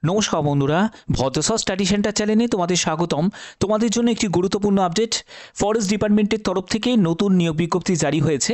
নমস্কার বন্ধুরা, ভদ্রসর study centre চ্যানেলে তোমাদের স্বাগতম। তোমাদের জন্য একটি গুরুত্বপূর্ণ আপডেট। ফরেস্ট ডিপার্টমেন্টের তরফ থেকে নতুন নিয়োগ বিজ্ঞপ্তি জারি হয়েছে,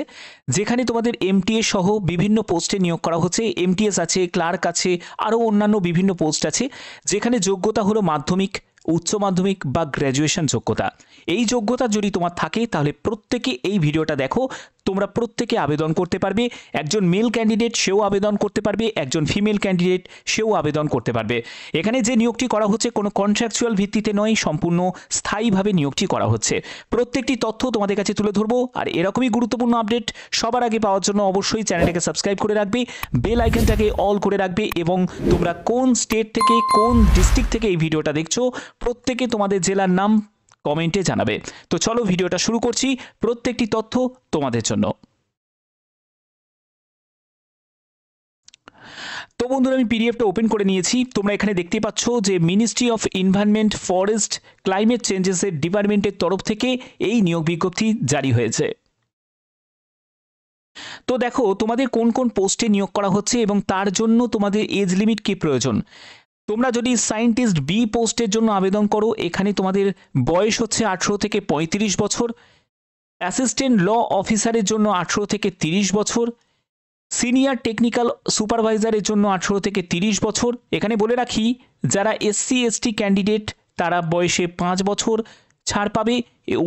যেখানে তোমাদের এমটিএস সহ বিভিন্ন পোস্টে নিয়োগ করা হচ্ছে। এমটিএস আছে, ক্লার্ক আছে, আরও অন্যান্য বিভিন্ন পোস্ট আছে, যেখানে যোগ্যতা হলো মাধ্যমিক, উচ্চ মাধ্যমিক বা গ্র্যাজুয়েশন যোগ্যতা। এই যোগ্যতা যদি তোমার থাকে তাহলে প্রত্যেকে এই ভিডিওটা দেখো। তোমরা প্রত্যেকে আবেদন করতে পারবে। একজন মেল ক্যান্ডিডেট সেও আবেদন করতে পারবে, একজন ফিমেল ক্যান্ডিডেট সেও আবেদন করতে পারবে। এখানে যে নিয়োগটি করা হচ্ছে কোনো কন্ট্রাকচুয়াল ভিত্তিতে নয়, সম্পূর্ণ স্থায়ীভাবে নিয়োগটি করা হচ্ছে। প্রত্যেকটি তথ্য তোমাদের কাছে তুলে ধরবো। আর এরকমই গুরুত্বপূর্ণ আপডেট সবার আগে পাওয়ার জন্য অবশ্যই চ্যানেলটাকে সাবস্ক্রাইব করে রাখবে, বেল আইকনটাকে অল করে রাখবে, এবং তোমরা কোন স্টেট থেকে, কোন ডিস্ট্রিক্ট থেকে এই ভিডিওটা দেখছো প্রত্যেকে তোমাদের জেলার নাম কমেন্টে জানাবে। তো চলো ভিডিওটা শুরু করছি, প্রত্যেকটি তথ্য তোমাদের জন্য। তো বন্ধুরা, আমি পিডিএফটা ওপেন করে নিয়েছি। তোমরা এখানে দেখতে পাচ্ছ যে ministry of environment, forest, climate চেঞ্জেসের ডিপার্টমেন্টের তরফ থেকে এই নিয়োগ বিজ্ঞপ্তি জারি হয়েছে। তো দেখো তোমাদের কোন কোন পোস্টে নিয়োগ করা হচ্ছে এবং তার জন্য তোমাদের এজ লিমিট কি প্রয়োজন। তোমরা যদি সায়েন্টিস্ট বি পোস্টের জন্য আবেদন করো, এখানে তোমাদের বয়স হচ্ছে 18 থেকে 35 বছর। অ্যাসিস্ট্যান্ট ল অফিসারের জন্য 18 থেকে 30 বছর। সিনিয়র টেকনিক্যাল সুপারভাইজারের জন্য 18 থেকে 30 বছর। এখানে বলে রাখি, যারা এসসি এসটি ক্যান্ডিডেট তারা বয়সে 5 বছর ছাড় পাবে।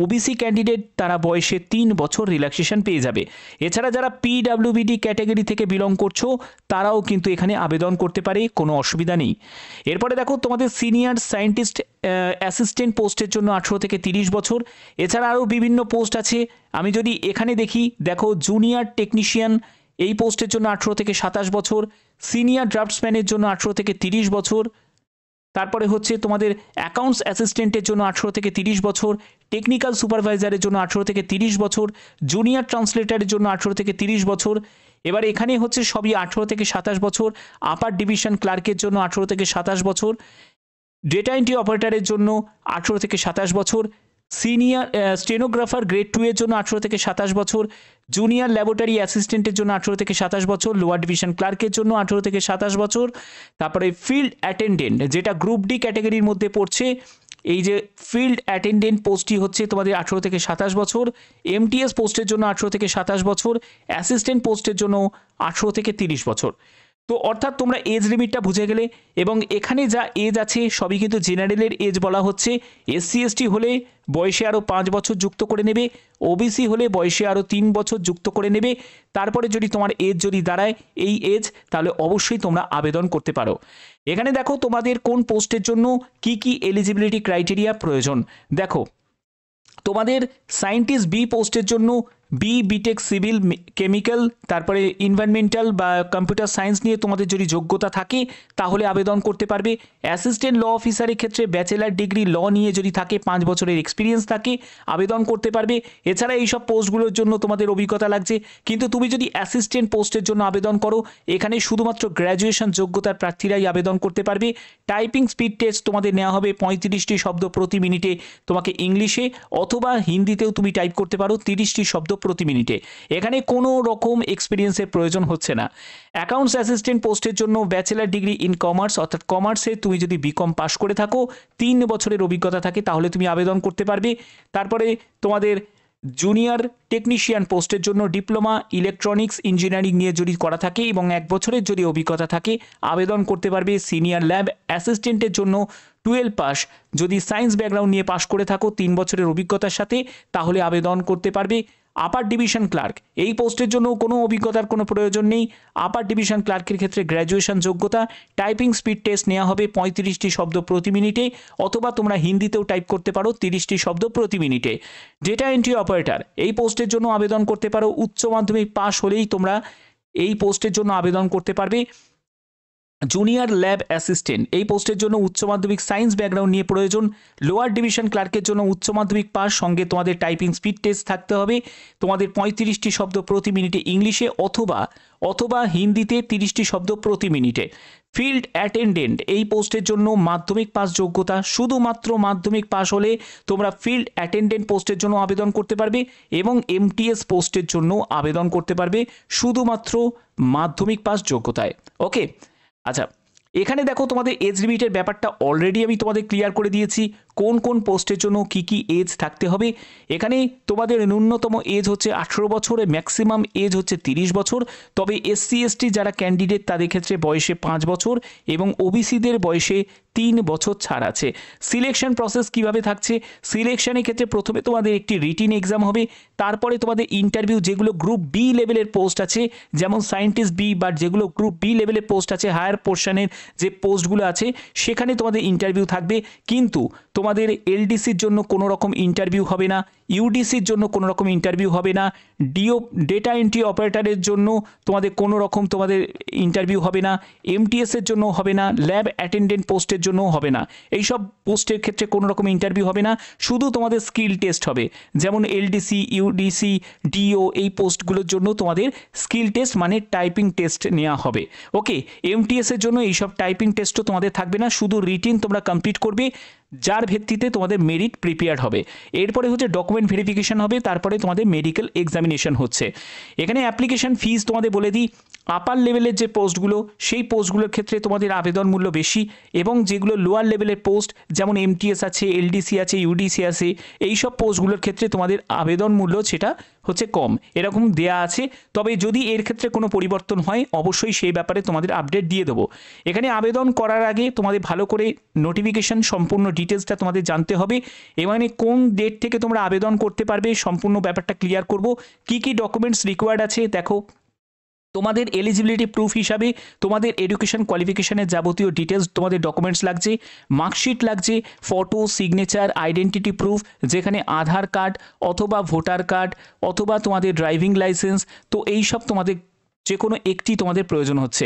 ওবিসি ক্যান্ডিডেট তারা বয়সে 3 বছর রিল্যাক্সেশন পেয়ে যাবে। এছাড়া যারা পিডাব্লিউবিডি ক্যাটাগরি থেকে বিলং করছো তারাও কিন্তু এখানে আবেদন করতে পারে, কোনো অসুবিধা নেই। এরপরে দেখো তোমাদের সিনিয়র সায়েন্টিস্ট অ্যাসিস্ট্যান্ট পোস্টের জন্য 18 থেকে 30 বছর। এছাড়া আরও বিভিন্ন পোস্ট আছে। আমি যদি এখানে দেখি, দেখো জুনিয়র টেকনিশিয়ান এই পোস্টের জন্য 18 থেকে 27 বছর। সিনিয়র ড্রাফটসম্যানের জন্য 18 থেকে 30 বছর। তারপরে হচ্ছে তোমাদের অ্যাকাউন্টস অ্যাসিস্ট্যান্টের জন্য 18 থেকে 30 বছর। টেকনিক্যাল সুপারভাইজারের জন্য 18 থেকে 30 বছর। জুনিয়র ট্রান্সলেটারের জন্য 18 থেকে 30 বছর। এবার এখানে হচ্ছে সবই 18 থেকে 27 বছর। আপার ডিভিশন ক্লার্কের জন্য 18 থেকে 27 বছর। ডেটা এন্ট্রি অপারেটরের জন্য 18 থেকে 27 বছর। সিনিয়র স্টেনোগ্রাফার গ্রেড 2 এর জন্য 18 থেকে 27 বছর। জুনিয়র ল্যাবরেটরি অ্যাসিস্ট্যান্টের জন্য 18 থেকে 27 বছর। লোয়ার ডিভিশন ক্লার্কের জন্য 18 থেকে 27 বছর। তারপরে ফিল্ড অ্যাটেন্ডেন্ট, যেটা গ্রুপ ডি ক্যাটাগরির মধ্যে পড়ছে, এই যে ফিল্ড অ্যাটেন্ডেন্ট পোস্টটি হচ্ছে তোমাদের 18 থেকে 27 বছর। এমটিএস পোস্টের জন্য 18 থেকে 27 বছর। অ্যাসিস্ট্যান্ট পোস্টের জন্য 18 থেকে 30 বছর। তো অর্থাৎ তোমরা এজ লিমিটটা বুঝে গেলে, এবং এখানে যা এজ আছে সবই কিন্তু জেনারেলের এজ বলা হচ্ছে। এসসি এসটি হলে বয়সে আরও 5 বছর যুক্ত করে নেবে, ওবিসি হলে বয়সে আরও 3 বছর যুক্ত করে নেবে। তারপরে যদি তোমার এজ যদি দাঁড়ায় এই এজ, তাহলে অবশ্যই তোমরা আবেদন করতে পারো। এখানে দেখো তোমাদের কোন পোস্টের জন্য কি কি এলিজিবিলিটি ক্রাইটেরিয়া প্রয়োজন। দেখো তোমাদের সায়েন্টিস্ট বি পোস্টের জন্য বিটেক সিভিল কেমিক্যাল, তারপরে এনভায়রনমেন্টাল বা কম্পিউটার সায়েন্স নিয়ে তোমাদের যদি যোগ্যতা থাকে তাহলে আবেদন করতে পারবে। অ্যাসিস্ট্যান্ট ল অফিসারের ক্ষেত্রে ব্যাচেলার ডিগ্রি ল নিয়ে যদি থাকে, 5 বছরের এক্সপিরিয়েন্স থাকে, আবেদন করতে পারবে। এছাড়া এইসব পোস্টগুলোর জন্য তোমাদের অভিজ্ঞতা লাগছে। কিন্তু তুমি যদি অ্যাসিস্ট্যান্ট পোস্টের জন্য আবেদন করো, এখানে শুধুমাত্র গ্র্যাজুয়েশন যোগ্যতার প্রার্থীরাই আবেদন করতে পারবে। টাইপিং স্পিড টেস্ট তোমাদের নেওয়া হবে 35টি শব্দ প্রতি মিনিটে। তোমাকে ইংলিশে অথবা হিন্দিতেও তুমি টাইপ করতে পারো 30টি শব্দ প্রতি মিনিটে। এখানে কোনো রকম এক্সপিরিয়েন্সের প্রয়োজন হচ্ছে না। অ্যাকাউন্টস অ্যাসিস্ট্যান্ট পোস্টের জন্য ব্যাচেলার ডিগ্রি ইন কমার্স, অর্থাৎ কমার্সে তুমি যদি বিকম পাস করে থাকো, 3 বছরের অভিজ্ঞতা থাকে, তাহলে তুমি আবেদন করতে পারবে। তারপরে তোমাদের জুনিয়র টেকনিশিয়ান পোস্টের জন্য ডিপ্লোমা ইলেকট্রনিক্স ইঞ্জিনিয়ারিং নিয়ে যদি করা থাকে এবং 1 বছরের যদি অভিজ্ঞতা থাকে, আবেদন করতে পারবে। সিনিয়র ল্যাব অ্যাসিস্ট্যান্টের জন্য 12 পাস, যদি সায়েন্স ব্যাকগ্রাউন্ড নিয়ে পাস করে থাকো 3 বছরের অভিজ্ঞতার সাথে, তাহলে আবেদন করতে পারবে। আপার ডিভিশন ক্লার্ক এই পোস্টের জন্য কোনো অভিজ্ঞতার কোনো প্রয়োজন নেই। আপার ডিভিশন ক্লার্কের ক্ষেত্রে গ্র্যাজুয়েশন যোগ্যতা। টাইপিং স্পিড টেস্ট নেওয়া হবে 35টি শব্দ প্রতি মিনিটে, অথবা তোমরা হিন্দিতেও টাইপ করতে পারো 30টি শব্দ প্রতি মিনিটে। ডেটা এন্ট্রি অপারেটর এই পোস্টের জন্য আবেদন করতে পারো। উচ্চ মাধ্যমিক পাস হলেই তোমরা এই পোস্টের জন্য আবেদন করতে পারবে। জুনিয়র ল্যাব অ্যাসিস্ট্যান্ট এই পোস্টের জন্য উচ্চ মাধ্যমিক সায়েন্স ব্যাকগ্রাউন্ড নিয়ে প্রয়োজন। লোয়ার ডিভিশন ক্লার্কের জন্য উচ্চ মাধ্যমিক পাস, সঙ্গে তোমাদের টাইপিং স্পিড টেস্ট থাকতে হবে। তোমাদের 35টি শব্দ প্রতি মিনিটে ইংলিশে অথবা হিন্দিতে 30টি শব্দ প্রতি মিনিটে। ফিল্ড অ্যাটেন্ডেন্ট এই পোস্টের জন্য মাধ্যমিক পাস যোগ্যতা, শুধুমাত্র মাধ্যমিক পাস হলে তোমরা ফিল্ড অ্যাটেন্ডেন্ট পোস্টের জন্য আবেদন করতে পারবে, এবং এমটিএস পোস্টের জন্য আবেদন করতে পারবে শুধুমাত্র মাধ্যমিক পাস যোগ্যতায়। ওকে, আচ্ছা, এখানে দেখো তোমাদের এজ লিমিটের ব্যাপারটা অলরেডি আমি তোমাদের ক্লিয়ার করে দিয়েছি, কোন কোন পোস্টের জন্য কি কি এজ থাকতে হবে। এখানে তোমাদের ন্যূনতম এজ হচ্ছে 18 বছর, ম্যাক্সিমাম এজ হচ্ছে 30 বছর। তবে এসসি এসটি যারা ক্যান্ডিডেট তাদের ক্ষেত্রে বয়সে 5 বছর এবং ওবিসিদের বয়সে 3 বছর ছাড় আছে। সিলেকশন প্রসেস কিভাবে থাকছে, সিলেকশনের ক্ষেত্রে প্রথমে তোমাদের একটি রিটিন এক্সাম হবে, তারপরে তোমাদের ইন্টারভিউ, যেগুলো গ্রুপ বি লেভেলের পোস্ট আছে যেমন সায়েন্টিস্ট বি বা যেগুলো গ্রুপ বি লেভেলের পোস্ট আছে, হায়ার পোর্শনের যে পোস্টগুলো আছে সেখানে তোমাদের ইন্টারভিউ থাকবে। কিন্তু তোমাদের এলডিসির জন্য কোনো রকম ইন্টারভিউ হবে না, ইউডিসির জন্য কোনো রকম ইন্টারভিউ হবে না, ডেটা এন্ট্রি অপারেটরের জন্য তোমাদের কোনো রকম তোমাদের ইন্টারভিউ হবে না, এমটিএসের জন্য হবে না, ল্যাব অ্যাটেন্ডেন্ট পোস্টের জন্য হবে না। এইসব পোস্টের ক্ষেত্রে কোনো রকম ইন্টারভিউ হবে না, শুধু তোমাদের স্কিল টেস্ট হবে। যেমন এলডিসি, ইউডিসি, ডিও এই পোস্টগুলোর জন্য তোমাদের স্কিল টেস্ট মানে টাইপিং টেস্ট নেওয়া হবে। ওকে, এমটিএসের জন্য এইসব টাইপিং টেস্টও তোমাদের থাকবে না, শুধু রিটিন তোমরা কমপ্লিট করবে, যার ভিত্তিতে তোমাদের মেরিট প্রিপেয়ার হবে। এরপরে হচ্ছে ডকুমেন্ট ভেরিফিকেশন হবে, তারপরে তোমাদের মেডিকেল এক্সামিনেশন হচ্ছে। এখানে অ্যাপ্লিকেশন ফিস তোমাদের বলে দিই, আপার লেভেলের যে পোস্টগুলো সেই পোস্টগুলোর ক্ষেত্রে তোমাদের আবেদন মূল্য বেশি, এবং যেগুলো লোয়ার লেভেলের পোস্ট যেমন এমটিএস আছে, এলডিসি আছে, ইউডিসি আছে, এইসব পোস্টগুলোর ক্ষেত্রে তোমাদের আবেদন মূল্য সেটা হচ্ছে কম, এরকম দেয়া আছে। তবে যদি এর ক্ষেত্রে কোনো পরিবর্তন হয় অবশ্যই সেই ব্যাপারে তোমাদের আপডেট দিয়ে দেবো। এখানে আবেদন করার আগে তোমাদের ভালো করে নোটিফিকেশন সম্পূর্ণ ডিটেলসটা তোমাদের জানতে হবে, মানে কোন ডেট থেকে তোমরা আবেদন করতে পারবে সম্পূর্ণ ব্যাপারটা ক্লিয়ার করব। কি কি ডকুমেন্টস রিকোয়ার্ড আছে দেখো, তোমাদের এলিজিবিলিটি প্রুফ হিসাবে তোমাদের এডুকেশন কোয়ালিফিকেশনের যাবতীয় ডিটেলস তোমাদের ডকুমেন্টস লাগছে, মার্কশিট লাগছে, ফটো, সিগনেচার, আইডেন্টিটি প্রুফ যেখানে আধার কার্ড অথবা ভোটার কার্ড অথবা তোমাদের ড্রাইভিং লাইসেন্স, তো এই সব তোমাদের যে কোনো একটি তোমাদের প্রয়োজন হচ্ছে।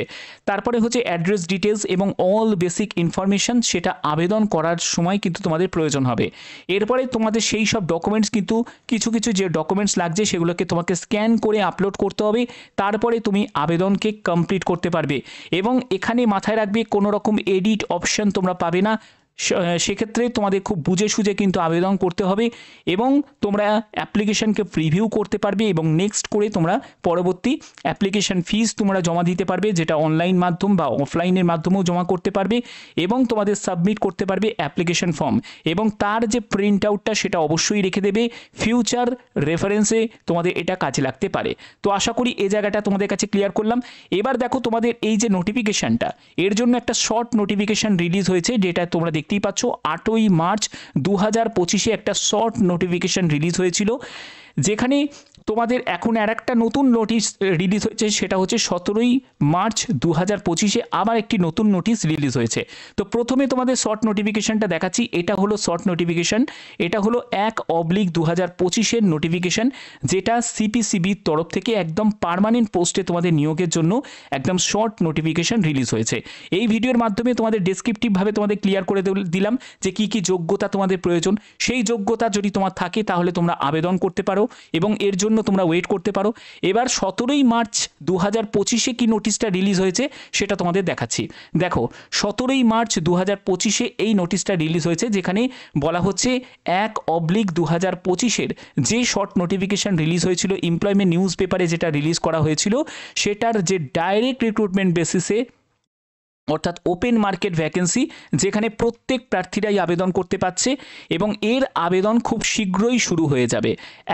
তারপরে হচ্ছে অ্যাড্রেস ডিটেলস এবং অল বেসিক ইনফরমেশন, সেটা আবেদন করার সময় কিন্তু তোমাদের প্রয়োজন হবে। এরপরে তোমাদের সেই সব ডকুমেন্টস কিন্তু কিছু কিছু যে ডকুমেন্টস লাগছে সেগুলোকে তোমাকে স্ক্যান করে আপলোড করতে হবে, তারপরে তুমি আবেদনকে কমপ্লিট করতে পারবে। এবং এখানে মাথায় রাখবে কোনো রকম এডিট অপশন তোমরা পাবে না, সেক্ষেত্রে তোমাদের খুব বুঝে সুঝে কিন্তু আবেদন করতে হবে, এবং তোমরা অ্যাপ্লিকেশনকে প্রিভিউ করতে পারবে এবং নেক্সট করে তোমরা পরবর্তী অ্যাপ্লিকেশন ফিস তোমরা জমা দিতে পারবে, যেটা অনলাইন মাধ্যম বা অফলাইনের মাধ্যমেও জমা করতে পারবে, এবং তোমাদের সাবমিট করতে পারবে অ্যাপ্লিকেশন ফর্ম, এবং তার যে প্রিন্ট আউটটা সেটা অবশ্যই রেখে দেবে, ফিউচার রেফারেন্সে তোমাদের এটা কাজে লাগতে পারে। তো আশা করি এই জায়গাটা তোমাদের কাছে ক্লিয়ার করলাম। এবার দেখো তোমাদের এই যে নোটিফিকেশনটা, এর জন্য একটা শর্ট নোটিফিকেশন রিলিজ হয়েছে, যেটা তোমরা দেখতেই পাচ্ছ 8ই মার্চ 2025 একটা শর্ট নোটিফিকেশন রিলিজ হয়েছিল, যেখানে তোমাদের এখন আর একটা নতুন নোটিশ রিলিজ হয়েছে, সেটা হচ্ছে 17ই মার্চ 2025 আবার একটি নতুন নোটিশ রিলিজ হয়েছে। তো প্রথমে তোমাদের শর্ট নোটিফিকেশনটা দেখাচ্ছি, এটা হলো শর্ট নোটিফিকেশন, এটা হলো 1/2025 নোটিফিকেশন, যেটা সিপিসিবির তরফ থেকে একদম পার্মানেন্ট পোস্টে তোমাদের নিয়োগের জন্য একদম শর্ট নোটিফিকেশন রিলিজ হয়েছে। এই ভিডিওর মাধ্যমে তোমাদের ডেসক্রিপটিভভাবে তোমাদের ক্লিয়ার করে দিলাম যে কি কি যোগ্যতা তোমাদের প্রয়োজন, সেই যোগ্যতা যদি তোমার থাকে তাহলে তোমরা আবেদন করতে পারো এবং এর জন্য তোমরা ওয়েট করতে পারো। এবার 17ই মার্চ 2025 কি নোটিশটা রিলিজ হয়েছে সেটা তোমাদের দেখাচ্ছি। দেখো 17ই মার্চ 2025 এই নোটিশটা রিলিজ হয়েছে, যেখানে বলা হচ্ছে 1/2025 যে শর্ট নোটিফিকেশন রিলিজ হয়েছিল এমপ্লয়মেন্ট নিউজ পেপারে, যেটা রিলিজ করা হয়েছিল, সেটার যে ডাইরেক্ট রিক্রুটমেন্ট বেসিসে অর্থাৎ ওপেন মার্কেট ভ্যাকেন্সি, যেখানে প্রত্যেক প্রার্থীরাই আবেদন করতে পারছে এবং এর আবেদন খুব শীঘ্রই শুরু হয়ে যাবে।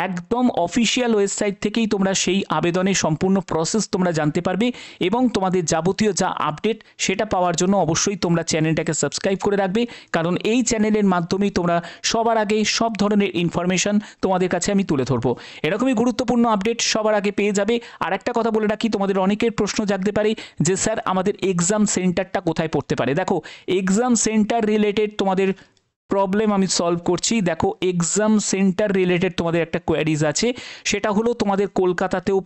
একদম অফিসিয়াল ওয়েবসাইট থেকেই তোমরা সেই আবেদনের সম্পূর্ণ প্রসেস তোমরা জানতে পারবে এবং তোমাদের যাবতীয় যা আপডেট সেটা পাওয়ার জন্য অবশ্যই তোমরা চ্যানেলটাকে সাবস্ক্রাইব করে রাখবে, কারণ এই চ্যানেলের মাধ্যমেই তোমরা সবার আগে সব ধরনের ইনফরমেশন তোমাদের কাছে আমি তুলে ধরবো। এরকমই গুরুত্বপূর্ণ আপডেট সবার আগে পেয়ে যাবে। আর একটা কথা বলে রাখি, তোমাদের অনেকের প্রশ্ন জাগতে পারে যে স্যার আমাদের এক্সাম সেন্টারটা কোথায় পড়তে পারে। দেখো এক্সাম সেন্টার রিলেটেড তোমাদের প্রবলেম আমি সলভ করছি। দেখো এক্সাম সেন্টার রিলেটেড তোমাদের একটা কোয়ারিজ আছে, সেটা হলো তোমাদের কলকাতাতেও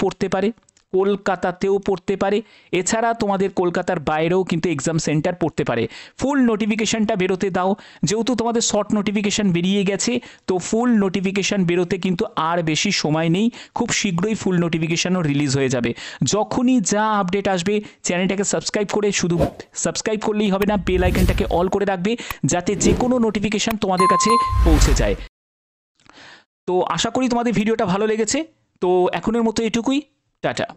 পড়তে পারে, এছাড়া তোমাদের কলকাতার বাইরেও কিন্তু এক্সাম সেন্টার পড়তে পারে। ফুল নোটিফিকেশনটা বেরোতে দাও, যেহেতু তোমাদের শর্ট নোটিফিকেশন বেরিয়ে গেছে, তো ফুল নোটিফিকেশন বেরোতে কিন্তু আর বেশি সময় নেই, খুব শীঘ্রই ফুল নোটিফিকেশনও রিলিজ হয়ে যাবে। যখনই যা আপডেট আসবে চ্যানেলটাকে সাবস্ক্রাইব করে, শুধু সাবস্ক্রাইব করলেই হবে না, বেল আইকনটাকে অল করে রাখবে যাতে যে কোনো নোটিফিকেশন তোমাদের কাছে পৌঁছে যায়। তো আশা করি তোমাদের ভিডিওটা ভালো লেগেছে। তো এখনের মতো এটুকুই, টাটা।